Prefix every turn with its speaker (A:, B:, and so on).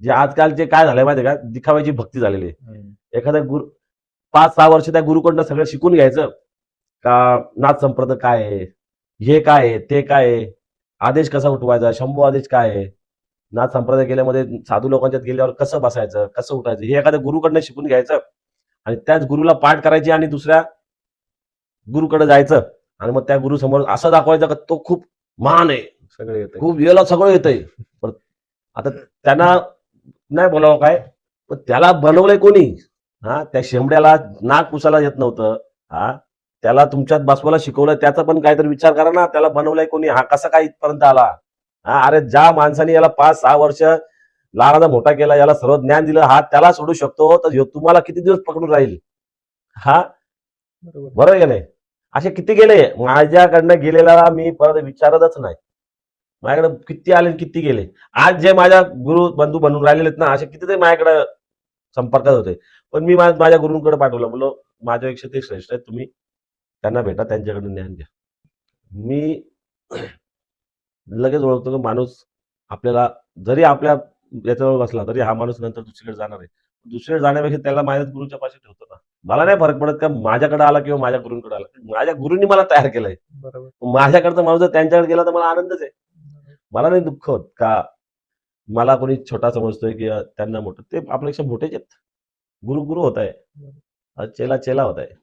A: जे आजकालचे काय झालंय माहितीये का, दिखाव्याची भक्ती झालेली आहे.
B: हम्म.
A: एखाद्या गुरु 5-6 वर्ष त्या गुरुकडनं सगळं शिकून घ्यायचं का, नाथ संप्रदाय काय आहे, हे काय आहे, ते काय आहे, आदेश कसा उठवायचा, शंभू आदेश काय आहे, नाथ संप्रदाय गेल्यामध्ये साधू लोकांच्यात गेल्यावर कसं बसायचं, कसं उठायचं, हे एखाद्या गुरुकडनं शिकून घ्यायचं आणि त्याच गुरुला पाठ करायची आणि दुसऱ्या गुरुकडे जायचं आणि मग त्या गुरु समोर असं दाखवायचं का तो खूप महान आहे,
B: सगळं येते.
A: खूप याला सगळं येतंय. पण आता त्यांना नाही बोलावं काय, पण त्याला बनवलंय कोणी? त्या शेंबड्याला नाक पुसायला येत नव्हतं. त्याला तुमच्यात बसवायला शिकवलं, त्याचा पण काहीतरी विचार करा ना. त्याला बनवलंय कोणी? कसा काय इथपर्यंत आला? अरे ज्या माणसाने याला 5-6 वर्ष लहानाचा मोठा केला, याला सर्व ज्ञान दिलं, त्याला सोडू शकतो, तर ह्यो तुम्हाला किती दिवस पकडून राहील?
B: बरोबर.
A: बरोबर आहे का नाही? असे किती गेले माझ्याकडनं गेलेला मी परत विचारतच नाही. माझ्याकडे किती आले किती गेले. आज जे माझ्या गुरु बंधू बनून राहिलेले आहेत ना, असे कितीतरी माझ्याकडे संपर्कात होते. पण मी माझ्या गुरूंकडे पाठवलं, बोललो माझ्यापेक्षा ते श्रेष्ठ आहेत, तुम्ही त्यांना भेटा, त्यांच्याकडून ज्ञान घ्या. मी लगेच ओळखतो की माणूस आपल्याला जरी आपल्या याच्यावर बसला तरी हा माणूस नंतर दुसरीकडे जाणार आहे. दुसरीकडे जाण्यापेक्षा त्याला माझ्याच गुरुच्या पाशी ठेवतो ना. मला नाही फरक पडत का माझ्याकडे आला किंवा माझ्या गुरूंकडे आला. माझ्या गुरूंनी मला तयार केलंय.
B: बरोबर.
A: माझ्याकडचा माणूस जर त्यांच्याकडे गेला तर मला आनंदच आहे. मला नाही दुःख होत का मला कोणी छोटा समजतोय किंवा त्यांना मोठं. ते आपल्यापेक्षा मोठेच आहेत. गुरु गुरु होत आहे, चेला चेला होत आहे.